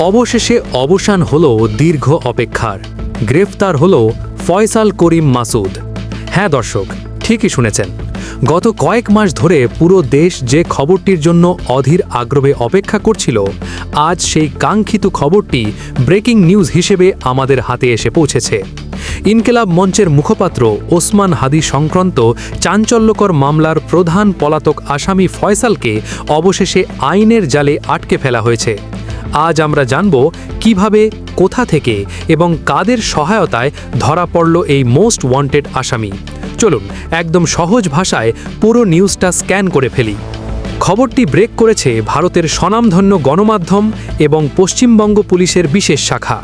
অবশেষে অবসান হলো দীর্ঘ অপেক্ষার। গ্রেফতার হলো ফয়সাল করিম মাসুদ। হ্যাঁ দর্শক, ঠিকই শুনেছেন। গত কয়েক মাস ধরে পুরো দেশ যে খবরটির জন্য অধীর আগ্রহে অপেক্ষা করছিল, আজ সেই কাঙ্ক্ষিত খবরটি ব্রেকিং নিউজ হিসেবে আমাদের হাতে এসে পৌঁছেছে। ইনকিলাব মঞ্চের মুখপাত্র ওসমান হাদি সংক্রান্ত চাঞ্চল্যকর মামলার প্রধান পলাতক আসামি ফয়সালকে অবশেষে আইনের জালে আটকে ফেলা হয়েছে। আজ আমরা জানব কিভাবে, কোথা থেকে এবং কাদের সহায়তায় ধরা পড়ল এই মোস্ট ওয়ান্টেড আসামি। চলুন একদম সহজ ভাষায় পুরো নিউজটা স্ক্যান করে ফেলি। খবরটি ব্রেক করেছে ভারতের স্বনামধন্য গণমাধ্যম এবং পশ্চিমবঙ্গ পুলিশের বিশেষ শাখা।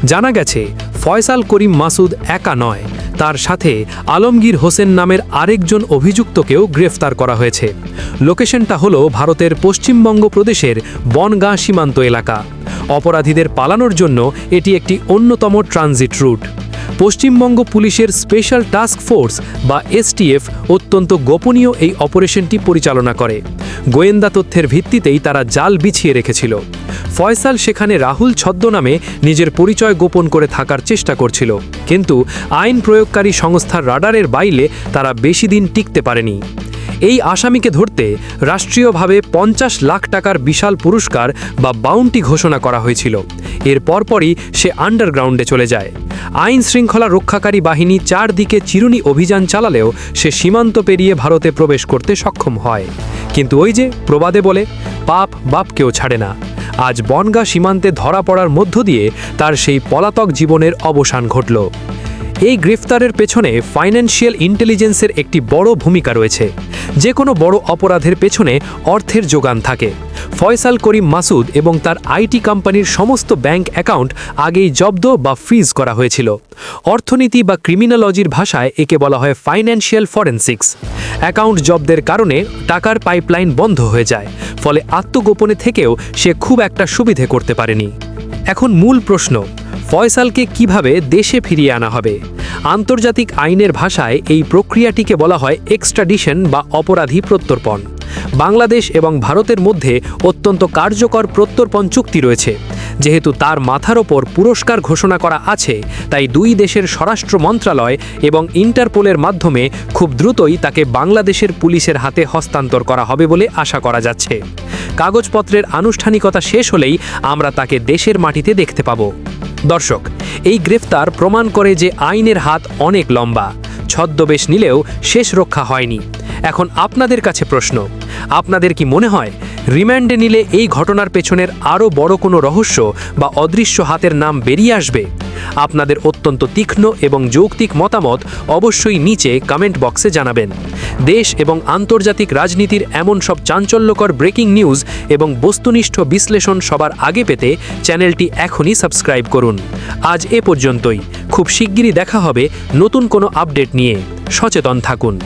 জানা গেছে ফয়সাল করিম মাসুদ একা নয়, তার সাথে আলমগীর হোসেন নামের আরেকজন অভিযুক্তকেও গ্রেফতার করা হয়েছে। লোকেশনটা হলো ভারতের পশ্চিমবঙ্গ প্রদেশের বনগাঁ সীমান্ত এলাকা। অপরাধীদের পালানোর জন্য এটি একটি অন্যতম ট্রানজিট রুট। পশ্চিমবঙ্গ পুলিশের স্পেশাল টাস্ক ফোর্স বা এসটিএফ অত্যন্ত গোপনীয় এই অপারেশনটি পরিচালনা করে। গোয়েন্দা তথ্যের ভিত্তিতেই তারা জাল বিছিয়ে রেখেছিল। ফয়সাল সেখানে রাহুল ছদ্মনামে নিজের পরিচয় গোপন করে থাকার চেষ্টা করছিল, কিন্তু আইন প্রয়োগকারী সংস্থার রাডারের বাইরে তারা বেশি দিন টিকতে পারেনি। এই আসামিকে ধরতে রাষ্ট্রীয়ভাবে 50 লাখ টাকার বিশাল পুরস্কার বা বাউন্টি ঘোষণা করা হয়েছিল। এর পরপরই সে আন্ডারগ্রাউন্ডে চলে যায়। আইন শৃঙ্খলা রক্ষাকারী বাহিনী চারদিকে চিরুনি অভিযান চালালেও সে সীমান্ত পেরিয়ে ভারতে প্রবেশ করতে সক্ষম হয়। কিন্তু ওই যে প্রবাদে বলে, পাপ বাপকেও ছাড়ে না। আজ বনগাঁ সীমান্তে ধরা পড়ার মধ্য দিয়ে তার সেই পলাতক জীবনের অবসান ঘটল। এই গ্রেফতারের পেছনে ফাইন্যান্সিয়াল ইন্টেলিজেন্সের একটি বড় ভূমিকা রয়েছে। যে কোনো বড় অপরাধের পেছনে অর্থের যোগান থাকে। ফয়সাল করিম মাসুদ এবং তার আইটি কোম্পানির সমস্ত ব্যাংক অ্যাকাউন্ট আগেই জব্দ বা ফ্রিজ করা হয়েছিল। অর্থনীতি বা ক্রিমিনোলজির ভাষায় একে বলা হয় ফাইন্যান্সিয়াল ফরেনসিক্স। অ্যাকাউন্ট জব্দের কারণে টাকার পাইপলাইন বন্ধ হয়ে যায়, ফলে আত্মগোপনে থেকেও সে খুব একটা সুবিধে করতে পারেনি। এখন মূল প্রশ্ন, ফয়সালকে কিভাবে দেশে ফিরিয়ে আনা হবে? আন্তর্জাতিক আইনের ভাষায় এই প্রক্রিয়াটিকে বলা হয় এক্সট্রাডিশন বা অপরাধী প্রত্যর্পণ। বাংলাদেশ এবং ভারতের মধ্যে অত্যন্ত কার্যকর প্রত্যর্পণ চুক্তি রয়েছে। যেহেতু তার মাথার ওপর পুরস্কার ঘোষণা করা আছে, তাই দুই দেশের স্বরাষ্ট্র মন্ত্রণালয় এবং ইন্টারপোলের মাধ্যমে খুব দ্রুতই তাকে বাংলাদেশের পুলিশের হাতে হস্তান্তর করা হবে বলে আশা করা যাচ্ছে। কাগজপত্রের আনুষ্ঠানিকতা শেষ হলেই আমরা তাকে দেশের মাটিতে দেখতে পাব। দর্শক, এই গ্রেফতার প্রমাণ করে যে আইনের হাত অনেক লম্বা। ছদ্মবেশ নিলেও শেষ রক্ষা হয়নি। এখন আপনাদের কাছে প্রশ্ন, আপনাদের কি মনে হয় রিমান্ডে নিলে এই ঘটনার পেছনের আরও বড় কোনো রহস্য বা অদৃশ্য হাতের নাম বেরিয়ে আসবে? আপনাদের অত্যন্ত তীক্ষ্ণ এবং যৌক্তিক মতামত অবশ্যই নিচে কমেন্ট বক্সে জানাবেন। দেশ এবং আন্তর্জাতিক রাজনীতির এমন সব চাঞ্চল্যকর ব্রেকিং নিউজ এবং বস্তুনিষ্ঠ বিশ্লেষণ সবার আগে পেতে চ্যানেলটি এখনই সাবস্ক্রাইব করুন। আজ এ পর্যন্তই। খুব শিগগিরই দেখা হবে নতুন কোনো আপডেট নিয়ে। সচেতন থাকুন।